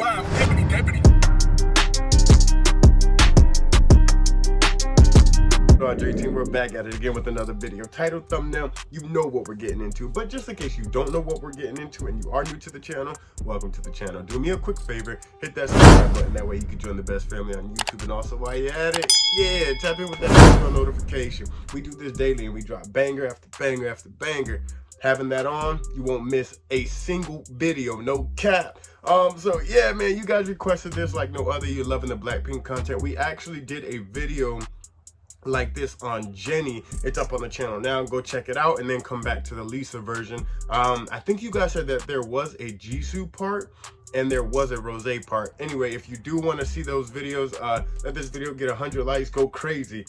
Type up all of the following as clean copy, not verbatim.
Wow, deputy, deputy. DreamTeam, we're back at it again with another video. Title, thumbnail, you know what we're getting into. But just in case you don't know what we're getting into and you are new to the channel, welcome to the channel. Do me a quick favor, hit that subscribe button. That way you can join the best family on YouTube. And also while you're at it, yeah, tap in with that notification. We do this daily and we drop banger after banger after banger. Having that on, you won't miss a single video, no cap. So yeah, man, you guys requested this like no other. You're loving the BLACKPINK content. We actually did a video like this on Jennie. It's up on the channel now. Go check it out and then come back to the Lisa version. I think you guys said that there was a Jisoo part and there was a Rose part. Anyway, if you do want to see those videos, let this video get 100 likes, go crazy.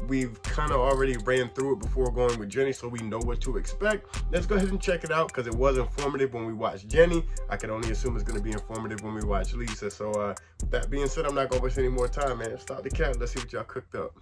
We've kind of already ran through it before going with Jennie, so we know what to expect. Let's go ahead and check it out because it was informative when we watched Jennie. I can only assume it's going to be informative when we watch Lisa. So with that being said, I'm not going to waste any more time, man. Start the count. Let's see what y'all cooked up.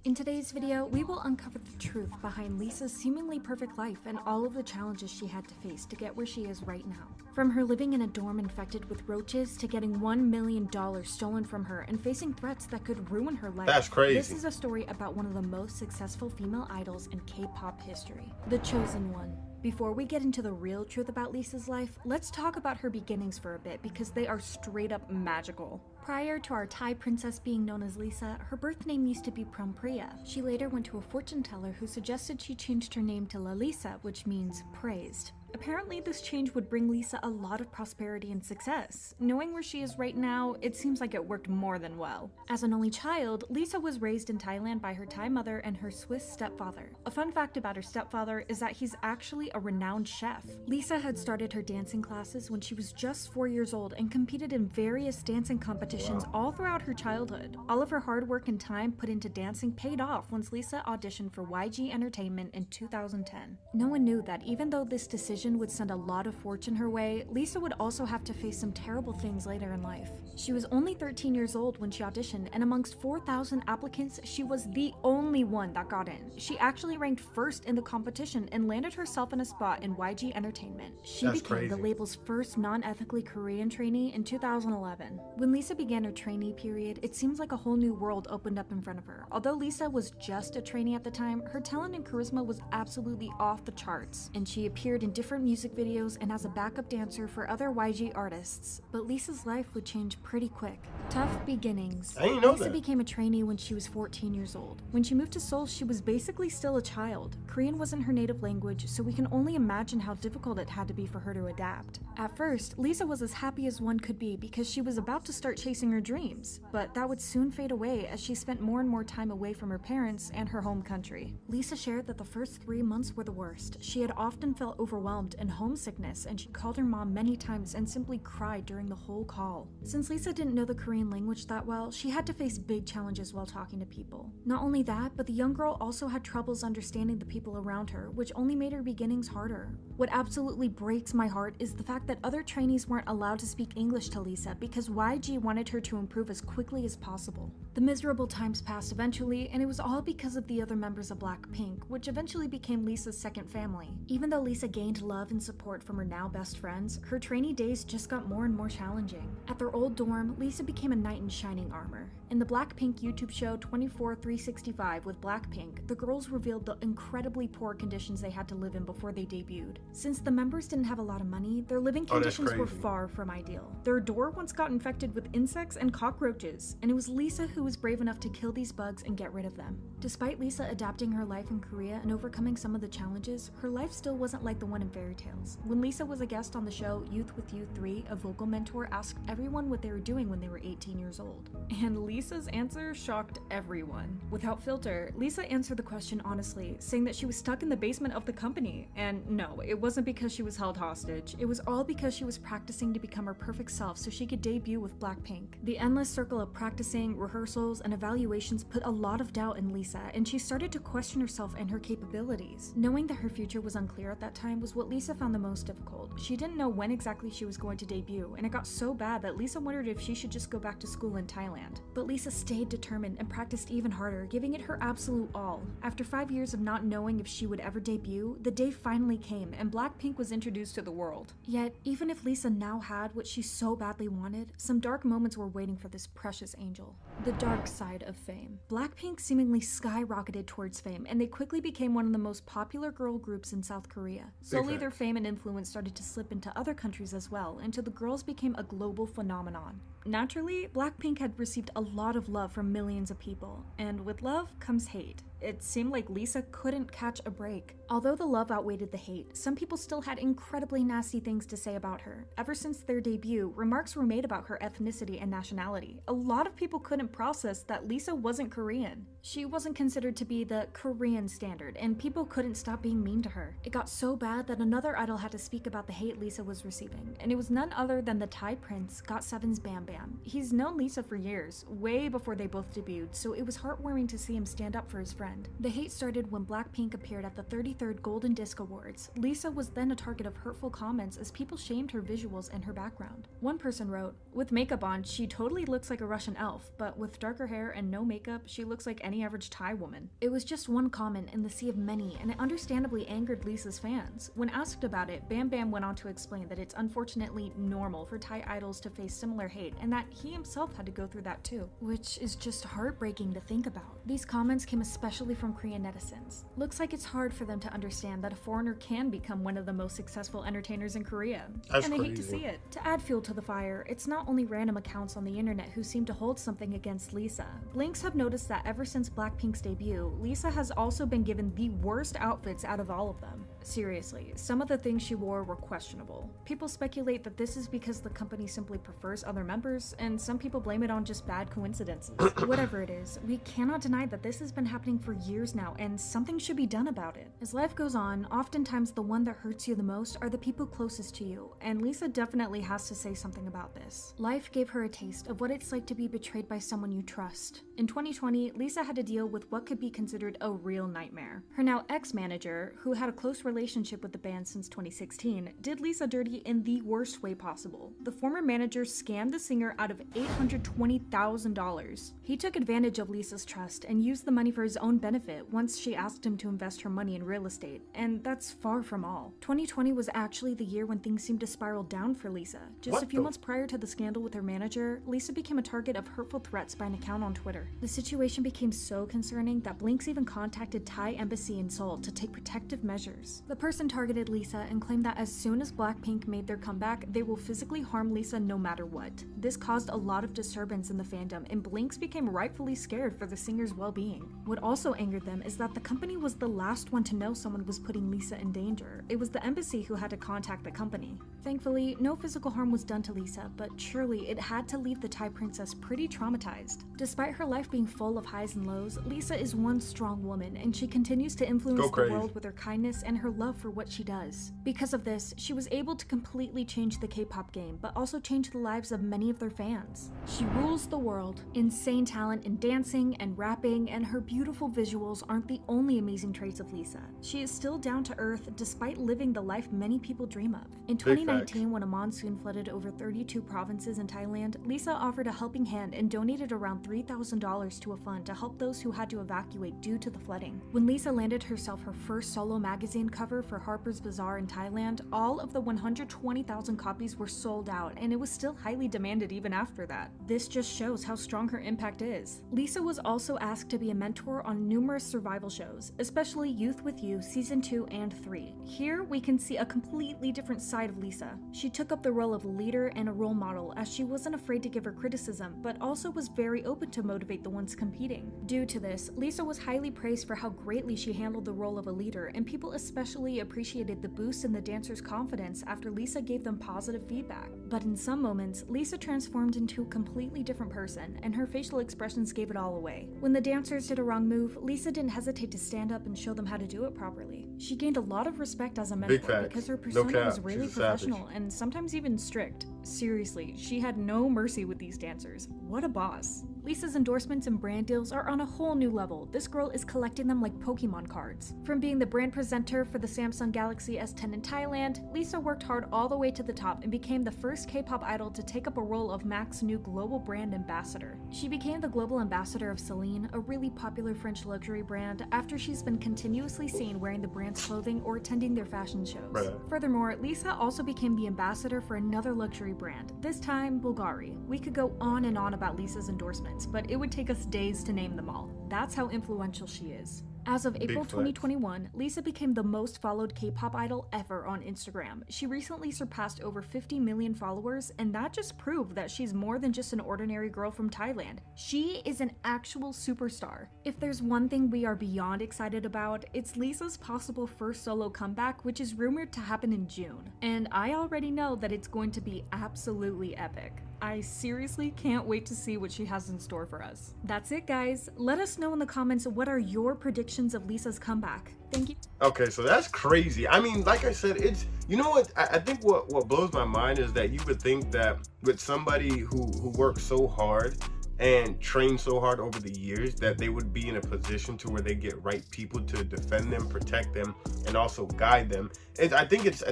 In today's video, we will uncover the truth behind Lisa's seemingly perfect life and all of the challenges she had to face to get where she is right now. From her living in a dorm infected with roaches to getting $1 million stolen from her and facing threats that could ruin her life. That's crazy. This is a story about one of the most successful female idols in K-pop history, the chosen one. Before we get into the real truth about Lisa's life, let's talk about her beginnings for a bit because they are straight up magical. Prior to our Thai princess being known as Lisa, her birth name used to be Prompriya. She later went to a fortune teller who suggested she changed her name to Lalisa, which means praised. Apparently, this change would bring Lisa a lot of prosperity and success. Knowing where she is right now, it seems like it worked more than well. As an only child, Lisa was raised in Thailand by her Thai mother and her Swiss stepfather. A fun fact about her stepfather is that he's actually a renowned chef. Lisa had started her dancing classes when she was just 4 years old and competed in various dancing competitions all throughout her childhood. All of her hard work and time put into dancing paid off once Lisa auditioned for YG Entertainment in 2010. No one knew that even though this decision would send a lot of fortune her way, Lisa would also have to face some terrible things later in life. She was only 13 years old when she auditioned, and amongst 4,000 applicants, she was the only one that got in. She actually ranked first in the competition and landed herself in a spot in YG Entertainment. She became the label's first non-ethically Korean trainee in 2011. When Lisa began her trainee period, it seems like a whole new world opened up in front of her. Although Lisa was just a trainee at the time, her talent and charisma was absolutely off the charts, and she appeared in different music videos and as a backup dancer for other YG artists. But Lisa's life would change pretty quick. Tough beginnings. I didn't know Lisa that. became a trainee when she was 14 years old. When she moved to Seoul, she was basically still a child. Korean wasn't her native language, so we can only imagine how difficult it had to be for her to adapt. At first, Lisa was as happy as one could be because she was about to start chasing her dreams, but that would soon fade away as she spent more and more time away from her parents and her home country. Lisa shared that the first 3 months were the worst. She had often felt overwhelmed and homesickness, and she called her mom many times and simply cried during the whole call. Since Lisa didn't know the Korean language that well, she had to face big challenges while talking to people. Not only that, but the young girl also had troubles understanding the people around her, which only made her beginnings harder. What absolutely breaks my heart is the fact that other trainees weren't allowed to speak English to Lisa because YG wanted her to improve as quickly as possible. The miserable times passed eventually, and it was all because of the other members of BLACKPINK, which eventually became Lisa's second family. Even though Lisa gained love and support from her now best friends, her trainee days just got more and more challenging. At their old dorm, Lisa became a knight in shining armor. In the BLACKPINK YouTube show 24/365 with BLACKPINK, the girls revealed the incredibly poor conditions they had to live in before they debuted. Since the members didn't have a lot of money, their living conditions were far from ideal. Their door once got infected with insects and cockroaches, and it was Lisa who was brave enough to kill these bugs and get rid of them. Despite Lisa adapting her life in Korea and overcoming some of the challenges, her life still wasn't like the one in fairy tales. When Lisa was a guest on the show Youth with You 3, a vocal mentor asked everyone what they were doing when they were 18 years old. And Lisa's answer shocked everyone. Without filter, Lisa answered the question honestly, saying that she was stuck in the basement of the company. And no, it wasn't because she was held hostage. It was all because she was practicing to become her perfect self so she could debut with BLACKPINK. The endless circle of practicing, rehearsals, and evaluations put a lot of doubt in Lisa, and she started to question herself and her capabilities. Knowing that her future was unclear at that time was what Lisa found the most difficult. She didn't know when exactly she was going to debut, and it got so bad that Lisa wondered if she should just go back to school in Thailand. But Lisa stayed determined and practiced even harder, giving it her absolute all. After 5 years of not knowing if she would ever debut, the day finally came and BLACKPINK was introduced to the world. Yet, even if Lisa now had what she so badly wanted, some dark moments were waiting for this precious angel. The dark side of fame. BLACKPINK seemingly skyrocketed towards fame, and they quickly became one of the most popular girl groups in South Korea. Slowly, their fame and influence started to slip into other countries as well, until the girls became a global phenomenon. Naturally, BLACKPINK had received a lot of love from millions of people, and with love comes hate. It seemed like Lisa couldn't catch a break. Although the love outweighed the hate, some people still had incredibly nasty things to say about her. Ever since their debut, remarks were made about her ethnicity and nationality. A lot of people couldn't process that Lisa wasn't Korean. She wasn't considered to be the Korean standard, and people couldn't stop being mean to her. It got so bad that another idol had to speak about the hate Lisa was receiving, and it was none other than the Thai prince, GOT7's Bam Bam. He's known Lisa for years, way before they both debuted, so it was heartwarming to see him stand up for his friend. The hate started when BLACKPINK appeared at the 33rd Golden Disc Awards. Lisa was then a target of hurtful comments as people shamed her visuals and her background. One person wrote, "With makeup on, she totally looks like a Russian elf, but with darker hair and no makeup, she looks like any average Thai woman." It was just one comment in the sea of many, and it understandably angered Lisa's fans. When asked about it, Bam Bam went on to explain that it's unfortunately normal for Thai idols to face similar hate, and that he himself had to go through that too, which is just heartbreaking to think about. These comments came especially from Korean netizens. Looks like it's hard for them to understand that a foreigner can become one of the most successful entertainers in Korea. That's and they hate to crazy. see it. To add fuel to the fire, it's not only random accounts on the internet who seem to hold something against Lisa. Blinks have noticed that ever since BLACKPINK's debut, Lisa has also been given the worst outfits out of all of them. Seriously, some of the things she wore were questionable. People speculate that this is because the company simply prefers other members, and some people blame it on just bad coincidences. Whatever it is, we cannot deny that this has been happening for years now, and something should be done about it. As life goes on, oftentimes the one that hurts you the most are the people closest to you, and Lisa definitely has to say something about this. Life gave her a taste of what it's like to be betrayed by someone you trust. In 2020, Lisa had to deal with what could be considered a real nightmare. Her now ex-manager, who had a close relationship with the band since 2016, did Lisa dirty in the worst way possible. The former manager scammed the singer out of $820,000. He took advantage of Lisa's trust and used the money for his own benefit once she asked him to invest her money in real estate, and that's far from all. 2020 was actually the year when things seemed to spiral down for Lisa. Just a few months prior to the scandal with her manager, Lisa became a target of hurtful threats by an account on Twitter. The situation became so concerning that Blinks even contacted Thai embassy in Seoul to take protective measures. The person targeted Lisa and claimed that as soon as BLACKPINK made their comeback, they will physically harm Lisa no matter what. This caused a lot of disturbance in the fandom, and Blinks became rightfully scared for the singer's well-being. What also angered them is that the company was the last one to know someone was putting Lisa in danger. It was the embassy who had to contact the company. Thankfully, no physical harm was done to Lisa, but surely it had to leave the Thai princess pretty traumatized. Despite her life being full of highs and lows, Lisa is one strong woman, and she continues to influence the world with her kindness and her love for what she does. Because of this, she was able to completely change the K-pop game, but also change the lives of many of their fans. She rules the world. Insane talent in dancing and rapping, and her beautiful visuals aren't the only amazing traits of Lisa. She is still down to earth despite living the life many people dream of. In 2019, when a monsoon flooded over 32 provinces in Thailand, Lisa offered a helping hand and donated around $3,000 to a fund to help those who had to evacuate due to the flooding. When Lisa landed herself her first solo magazine cover for Harper's Bazaar in Thailand, all of the 120,000 copies were sold out, and it was still highly demanded even after that. This just shows how strong her impact is. Lisa was also asked to be a mentor on numerous survival shows, especially Youth With You Season 2 and 3. Here, we can see a completely different side of Lisa. She took up the role of a leader and a role model, as she wasn't afraid to give her criticism, but also was very open to motivate the ones competing. Due to this, Lisa was highly praised for how greatly she handled the role of a leader, and people especially appreciated the boost in the dancers' confidence after Lisa gave them positive feedback. But in some moments, Lisa transformed into a completely different person, and her facial expressions gave it all away. When the dancers did a wrong move, Lisa didn't hesitate to stand up and show them how to do it properly. She gained a lot of respect as a mentor because her persona was really professional and sometimes even strict. Seriously, she had no mercy with these dancers. What a boss. Lisa's endorsements and brand deals are on a whole new level. This girl is collecting them like Pokemon cards. From being the brand presenter for the Samsung Galaxy S10 in Thailand, Lisa worked hard all the way to the top and became the first K-pop idol to take up a role of MAC's new global brand ambassador. She became the global ambassador of Celine, a really popular French luxury brand, after she's been continuously seen wearing the brand's clothing or attending their fashion shows. Furthermore, Lisa also became the ambassador for another luxury brand, this time Bulgari. We could go on and on about Lisa's endorsements, but it would take us days to name them all. That's how influential she is. As of April 2021, Lisa became the most followed K-pop idol ever on Instagram. She recently surpassed over 50 million followers, and that just proved that she's more than just an ordinary girl from Thailand. She is an actual superstar. If there's one thing we are beyond excited about, it's Lisa's possible first solo comeback, which is rumored to happen in June. And I already know that it's going to be absolutely epic. I seriously can't wait to see what she has in store for us. That's it, guys. Let us know in the comments what are your predictions of Lisa's comeback. Thank you. Okay, so that's crazy. I mean, like I said, it's, you know what, I think what blows my mind is that you would think that with somebody who works so hard and trained so hard over the years that they would be in a position to where they get right people to defend them, protect them, and also guide them. I think it's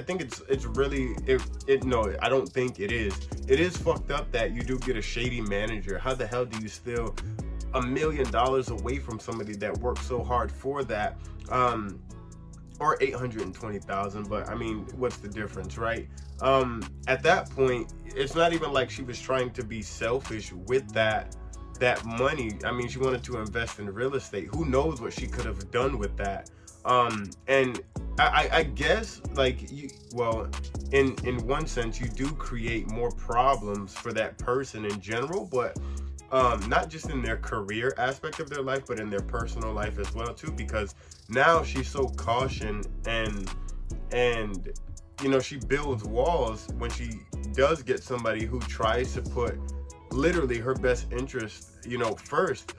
really, no, I don't think it is. It is fucked up that you do get a shady manager. How the hell do you steal $1 million away from somebody that worked so hard for that? Or 820,000, but I mean, what's the difference, right? At that point, it's not even like she was trying to be selfish with that money. I mean, she wanted to invest in real estate. Who knows what she could have done with that? And I guess, like, in one sense, you do create more problems for that person in general, but not just in their career aspect of their life, but in their personal life as well too, because now she's so cautious and you know, she builds walls when she does get somebody who tries to put literally her best interest, you know, first.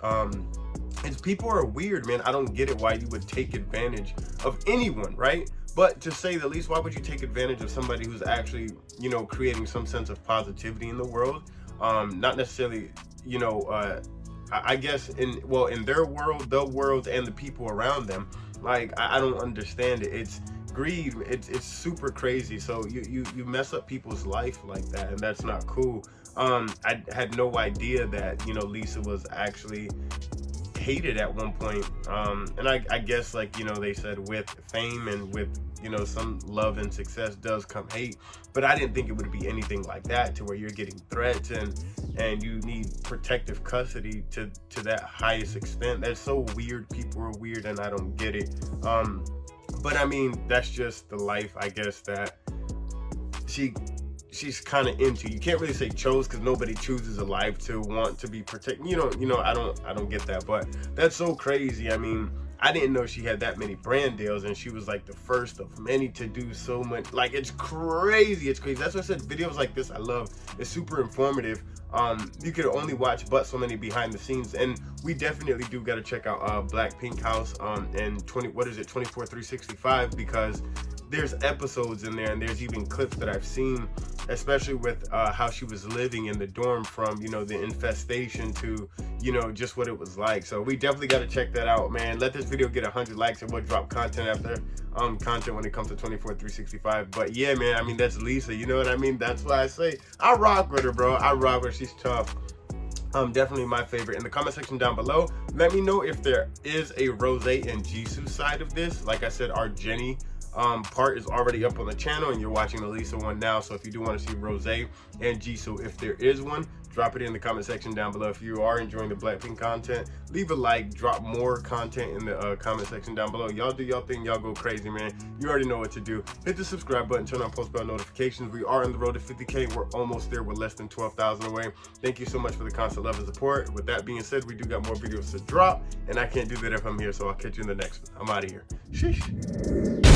It's, people are weird, man. I don't get it why you would take advantage of anyone, right? But to say the least, why would you take advantage of somebody who's actually, you know, creating some sense of positivity in the world? Not necessarily, you know, I guess in their world, the world, and the people around them. Like, I don't understand it. It's greed. It's super crazy. So you mess up people's life like that, and that's not cool. I had no idea that, you know, Lisa was actually hated at one point. And I guess, like, you know, they said with fame and with, you know, some love and success does come hate, but I didn't think it would be anything like that, to where you're getting threats and you need protective custody to that highest extent. That's so weird. People are weird, and I don't get it. But I mean, that's just the life, I guess, that she's kind of into. You can't really say chose, because nobody chooses a life to want to be protected. You know, I don't get that, but that's so crazy. I mean, I didn't know she had that many brand deals, and she was like the first of many to do so much. Like, it's crazy. It's crazy. That's why I said videos like this I love. It's super informative. You could only watch but so many behind the scenes, and we definitely do got to check out BLACKPINK house and 24/365, because there's episodes in there, and there's even clips that I've seen, especially with how she was living in the dorm, from, you know, the infestation to, you know, just what it was like. So we definitely got to check that out, man. Let this video get 100 likes, and we'll drop content after content when it comes to 24/365. But yeah, man, I mean, that's Lisa, you know what I mean? That's why I say I rock with her, bro. I rock with her. She's tough. Definitely my favorite. In the comment section down below, let me know if there is a Rose and Jisoo side of this. Like I said, our Jennie part is already up on the channel, and you're watching the Lisa one now. So if you do want to see Rose and Jisoo, if there is one, drop it in the comment section down below. If you are enjoying the BLACKPINK content, leave a like, drop more content in the comment section down below. Y'all do y'all thing, y'all go crazy, man. You already know what to do. Hit the subscribe button, turn on post bell notifications. We are on the road to 50K. We're almost there. We're less than 12,000 away. Thank you so much for the constant love and support. With that being said, we do got more videos to drop, and I can't do that if I'm here, so I'll catch you in the next one. I'm out of here. Sheesh.